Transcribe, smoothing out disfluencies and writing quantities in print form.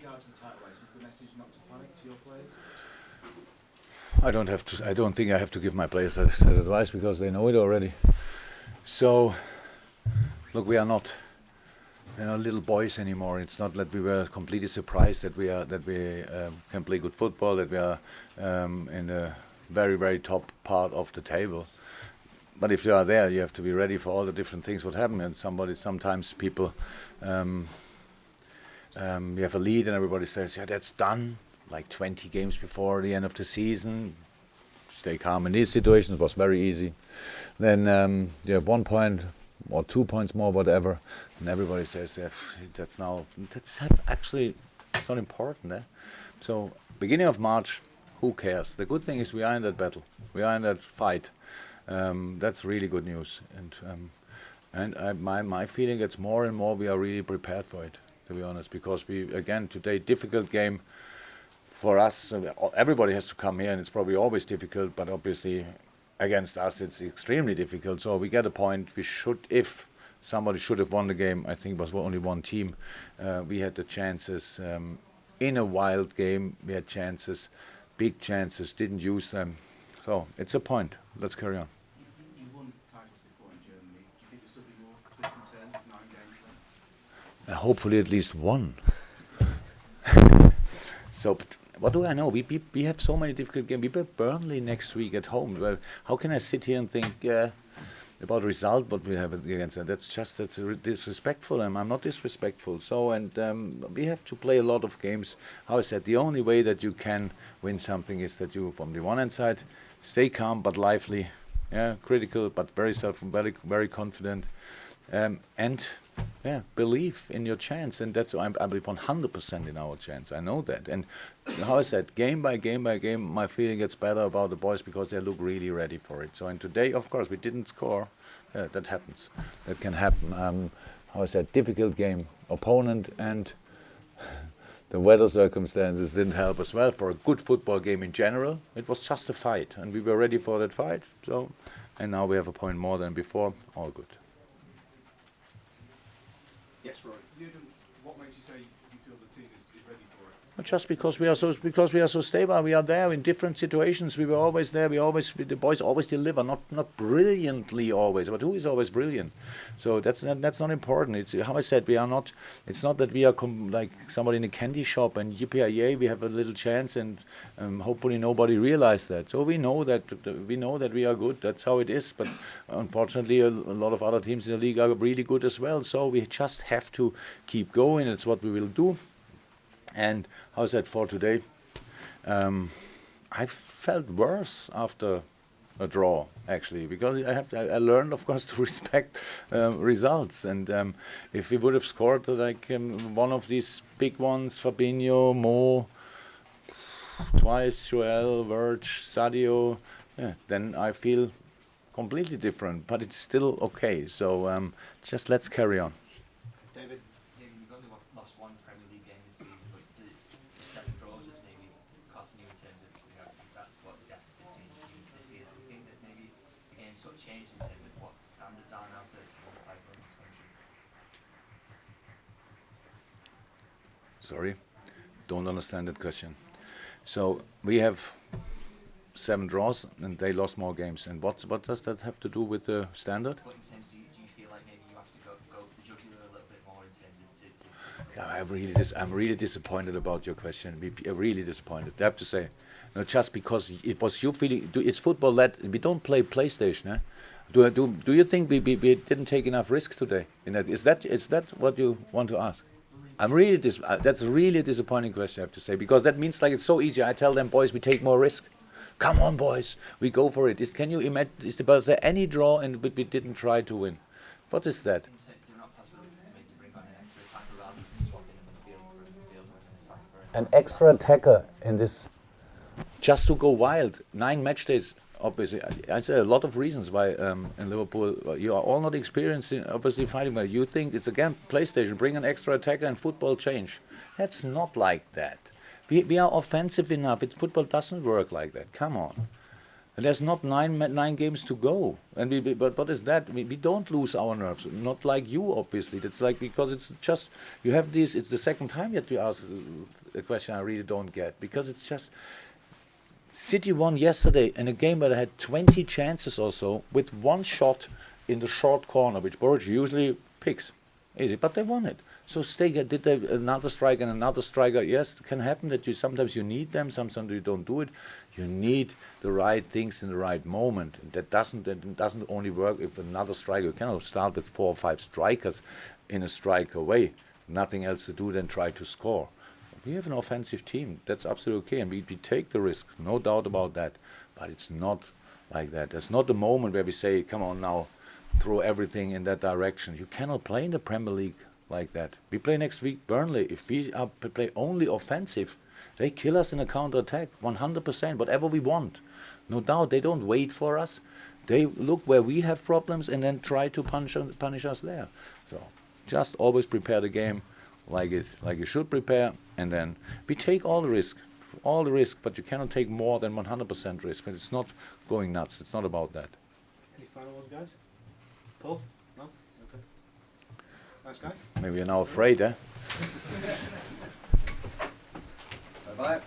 regard to the title race, is the message not to panic to your players? I don't have to. I don't think I have to give my players that advice because they know it already. So, look, we are not little boys anymore. It's not that we were completely surprised that we can play good football, that we are in the very, very top part of the table. But if you are there, you have to be ready for all the different things what happen. And sometimes people, you have a lead and everybody says, yeah, that's done. Like 20 games before the end of the season. Stay calm in these situations. It was very easy. Then you have 1 point or 2 points more, whatever, and everybody says, yeah, that's actually, it's not important. So beginning of March, who cares? The good thing is we are in that battle. We are in that fight. That's really good news. And my feeling, it's more and more we are really prepared for it, to be honest, because we, again, today, difficult game for us. Everybody has to come here, and it's probably always difficult, but obviously against us it's extremely difficult. So we get a point. We should, if somebody should have won the game, I think it was only one team. We had the chances in a wild game. We had chances, big chances, didn't use them. So it's a point. Let's carry on. You won titles before in Germany. Do you think there's still be more twists and turns with 9 games left? Hopefully at least one. So, what do I know? We have so many difficult games. We play Burnley next week at home. Well, how can I sit here and think about the result what we have against them? That's disrespectful. I'm not disrespectful. So, and we have to play a lot of games. How I said, the only way that you can win something is that you, from the one hand side, stay calm but lively, critical but very confident, and believe in your chance, and that's I believe 100% in our chance. I know that, and how I said, game by game by game, my feeling gets better about the boys because they look really ready for it. So, and today, of course, we didn't score. That happens. That can happen. How I said, difficult game, opponent, and the weather circumstances didn't help as well for a good football game in general. It was just a fight, and we were ready for that fight. So, and now we have a point more than before. All good. Yes, Roy. What makes you say you feel the team is ready for it? Just because we are so stable, we are there in different situations. We were always there. The boys always deliver, not brilliantly always, but who is always brilliant? So that's not important. It's how I said, we are not. It's not that we are like somebody in a candy shop and yippee we have a little chance, and hopefully nobody realized that. So we know that we are good. That's how it is. But unfortunately, a lot of other teams in the league are really good as well. So we just have to keep going. It's what we will do. And how's that for today? I felt worse after a draw, actually, because I learned, of course, to respect results. And if we would have scored like one of these big ones, Fabinho, Mo, twice, Joel, Verge, Sadio, then I feel completely different. But it's still okay. So just let's carry on. David? You've only lost one Premier League game this season, but it's the 7 draws that's maybe costing you in terms of that's what the deficit between you and City is. Do you think that maybe the game sort of changed in terms of what the standards are now to win the title in this country? Sorry, don't understand that question. So we have 7 draws, and they lost more games. And what does that have to do with the standard? What in terms do you feel like maybe you have to go for the jugular a little bit more in terms of I'm really disappointed about your question. We are really disappointed. I have to say, just because it was your feeling. It's football that we don't play PlayStation. Eh? Do you think we didn't take enough risks today? Is that what you want to ask? I'm really that's a really disappointing question. I have to say, because that means like it's so easy. I tell them, boys, we take more risk. Come on, boys, we go for it. Can you imagine? Is there any draw and but we didn't try to win? What is that? An extra attacker in this, just to go wild. 9 match days, obviously. I said a lot of reasons why in Liverpool you are all not experienced in obviously fighting well. You think it's again PlayStation, bring an extra attacker and football change. That's not like that. We are offensive enough. Football doesn't work like that. Come on. And there's not nine games to go. And but what is that? We don't lose our nerves. Not like you, obviously. That's like, because it's just, you have these, it's the second time that you ask a question I really don't get. Because it's just, City won yesterday in a game where they had 20 chances or so with one shot in the short corner, which Boruc usually picks. Easy, but they won it. So Stega did they another strike and another striker. Yes, it can happen that you sometimes you need them, sometimes you don't do it. You need the right things in the right moment. That doesn't only work if another striker. You cannot start with 4 or 5 strikers in a striker way. Nothing else to do than try to score. We have an offensive team. That's absolutely okay, and we take the risk, no doubt about that. But it's not like that. There's not the moment where we say, come on now, throw everything in that direction. You cannot play in the Premier League like that. We play next week Burnley. If we play only offensive, they kill us in a counter-attack, 100%, whatever we want. No doubt, they don't wait for us. They look where we have problems and then try to punish us there. So just always prepare the game like you should prepare, and then we take all the risk, but you cannot take more than 100% risk. But it's not going nuts. It's not about that. Any final ones, guys? Paul? No? Okay. Thanks, guys. Maybe you're now afraid, eh? Bye-bye.